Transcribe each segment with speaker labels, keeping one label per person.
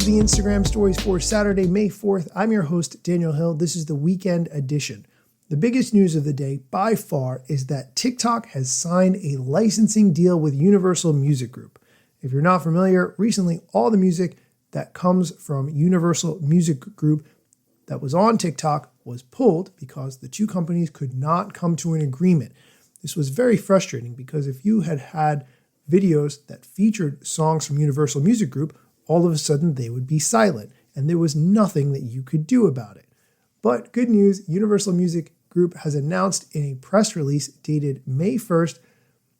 Speaker 1: to the Instagram stories for Saturday, May 4th. I'm your host, Daniel Hill. This is the weekend edition. The biggest news of the day by far is that TikTok has signed a licensing deal with Universal Music Group. If you're not familiar, recently all the music that comes from Universal Music Group that was on TikTok was pulled because the two companies could not come to an agreement. This was very frustrating because if you had videos that featured songs from Universal Music Group, all of a sudden they would be silent and there was nothing that you could do about it. But good news, Universal Music Group has announced in a press release dated May 1st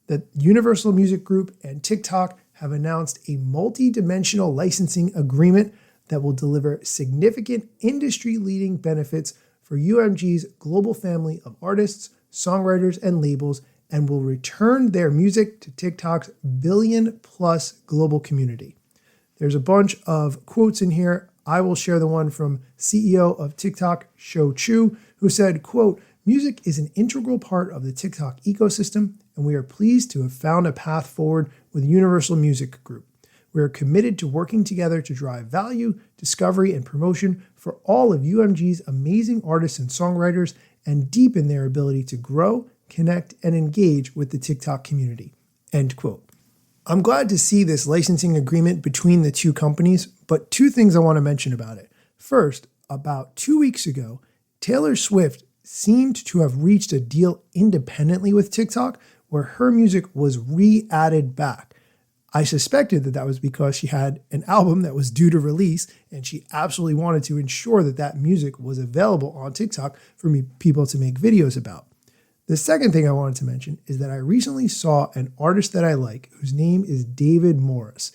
Speaker 1: that Universal Music Group and TikTok have announced a multi-dimensional licensing agreement that will deliver significant industry-leading benefits for UMG's global family of artists, songwriters, and labels, and will return their music to TikTok's billion-plus global community. There's a bunch of quotes in here. I will share the one from CEO of TikTok, Shou Chu, who said, quote, "Music is an integral part of the TikTok ecosystem, and we are pleased to have found a path forward with Universal Music Group. We are committed to working together to drive value, discovery, and promotion for all of UMG's amazing artists and songwriters and deepen their ability to grow, connect, and engage with the TikTok community." End quote. I'm glad to see this licensing agreement between the two companies, but two things I want to mention about it. First, about 2 weeks ago, Taylor Swift seemed to have reached a deal independently with TikTok where her music was re-added back. I suspected that was because she had an album that was due to release and she absolutely wanted to ensure that that music was available on TikTok for people to make videos about. The second thing I wanted to mention is that I recently saw an artist that I like whose name is David Morris.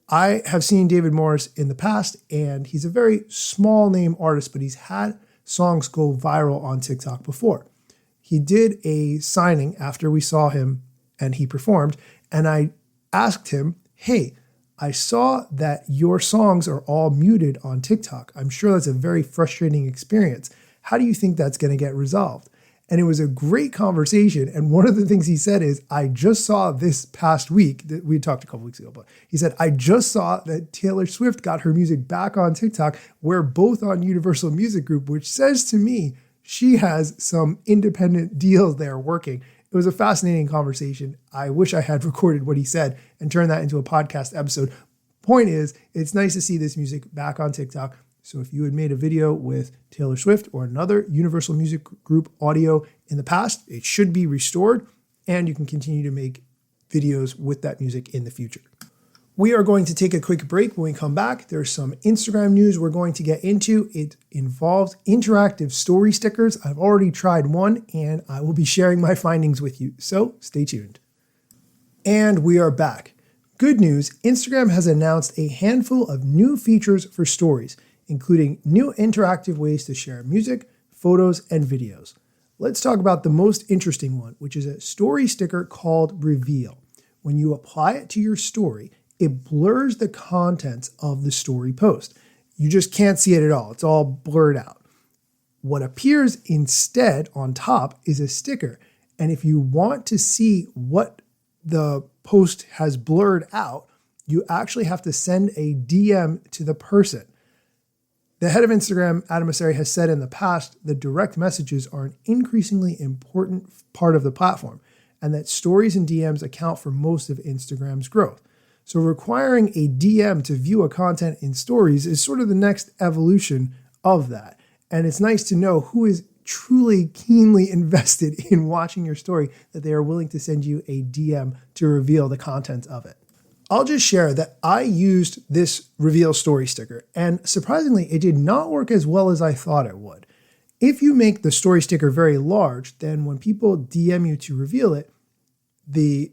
Speaker 1: I have seen David Morris in the past and he's a very small name artist, but he's had songs go viral on TikTok before. He did a signing after we saw him and he performed, and I asked him, "Hey, I saw that your songs are all muted on TikTok. I'm sure that's a very frustrating experience. How do you think that's going to get resolved?" And it was a great conversation. And one of the things he said is, I just saw this past week, that we talked a couple weeks ago, but he said, I just saw that Taylor Swift got her music back on TikTok. We're both on Universal Music Group, which says to me, she has some independent deals there working. It was a fascinating conversation. I wish I had recorded what he said and turned that into a podcast episode. Point is, it's nice to see this music back on TikTok. So if you had made a video with Taylor Swift or another Universal Music Group audio in the past, it should be restored and you can continue to make videos with that music in the future. We are going to take a quick break. When we come back, there's some Instagram news we're going to get into. It involves interactive story stickers. I've already tried one and I will be sharing my findings with you. So stay tuned. And we are back. Good news, Instagram has announced a handful of new features for stories, including new interactive ways to share music, photos, and videos. Let's talk about the most interesting one, which is a story sticker called Reveal. When you apply it to your story, it blurs the contents of the story post. You just can't see it at all. It's all blurred out. What appears instead on top is a sticker. And if you want to see what the post has blurred out, you actually have to send a DM to the person. The head of Instagram, Adam Mosseri, has said in the past that direct messages are an increasingly important part of the platform and that stories and DMs account for most of Instagram's growth. So requiring a DM to view a content in stories is sort of the next evolution of that. And it's nice to know who is truly keenly invested in watching your story that they are willing to send you a DM to reveal the content of it. I'll just share that I used this Reveal story sticker, and surprisingly, it did not work as well as I thought it would. If you make the story sticker very large, then when people DM you to reveal it, the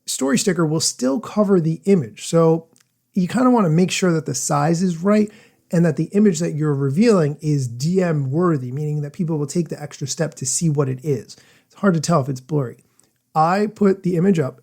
Speaker 1: story sticker will still cover the image. So you kind of want to make sure that the size is right and that the image that you're revealing is DM worthy, meaning that people will take the extra step to see what it is. It's hard to tell if it's blurry. I put the image up.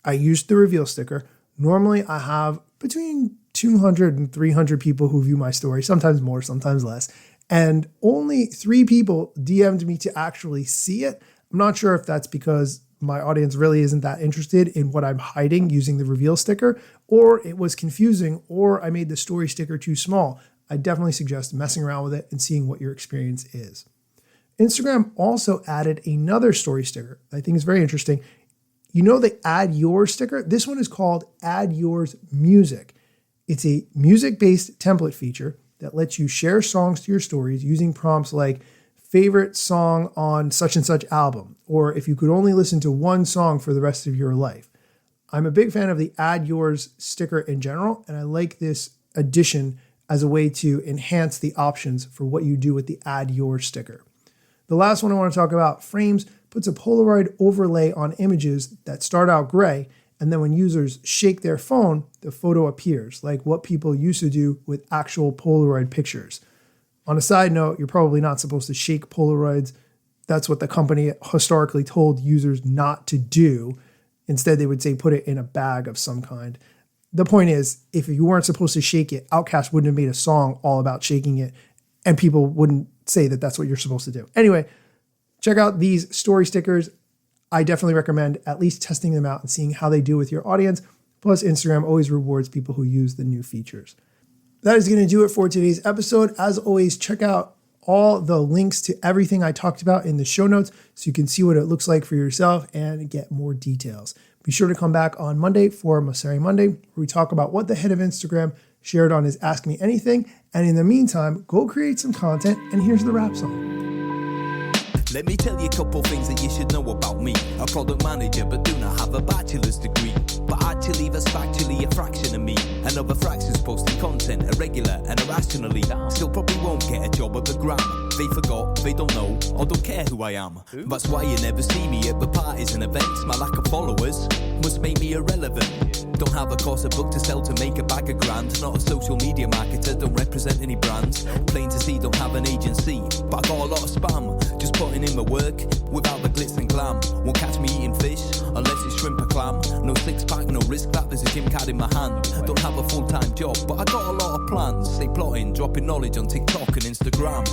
Speaker 1: I used the Reveal sticker. Normally, I have between 200 and 300 people who view my story, sometimes more, sometimes less, and only 3 people DM'd me to actually see it. I'm not sure if that's because my audience really isn't that interested in what I'm hiding using the reveal sticker, or it was confusing, or I made the story sticker too small. I definitely suggest messing around with it and seeing what your experience is. Instagram also added another story sticker I think is very interesting. You know the Add Yours sticker? This one is called Add Yours Music. It's a music-based template feature that lets you share songs to your stories using prompts like favorite song on such and such album, or if you could only listen to one song for the rest of your life. I'm a big fan of the Add Yours sticker in general, and I like this addition as a way to enhance the options for what you do with the Add Yours sticker. The last one I want to talk about, Frames, puts a Polaroid overlay on images that start out gray, and then when users shake their phone, the photo appears, like what people used to do with actual Polaroid pictures. On a side note, you're probably not supposed to shake Polaroids. That's what the company historically told users not to do. Instead, they would say put it in a bag of some kind. The point is, if you weren't supposed to shake it, Outkast wouldn't have made a song all about shaking it, and people wouldn't say that that's what you're supposed to do. Anyway, check out these story stickers. I definitely recommend at least testing them out and seeing how they do with your audience. Plus, Instagram always rewards people who use the new features. That is going to do it for today's episode. As always, check out all the links to everything I talked about in the show notes so you can see what it looks like for yourself and get more details. Be sure to come back on Monday for Mosseri Monday, where we talk about what the head of Instagram shared on his Ask Me Anything. And in the meantime, go create some content, and here's the rap song.
Speaker 2: Let me tell you a couple things that you should know about me. A product manager, but do not have a bachelor's degree. But actually, that's factually a fraction of me. Another fraction's posting content irregular and irrationally. Still probably won't get a job at the gram. They forgot, they don't know, or don't care who I am. That's why you never see me at the parties and events. My lack of followers must make me irrelevant. Don't have a course, a book to sell to make a bag of grand. Not a social media marketer, don't represent any brands. Plain to see, don't have an agency, but I got a lot of spam. Just putting in my work without the glitz and glam. Won't catch me eating fish unless it's shrimp or clam. No six pack, no risk that there's a gym card in my hand. Don't have a full-time job, but I got a lot of plans. Stay plotting, dropping knowledge on TikTok and Instagram.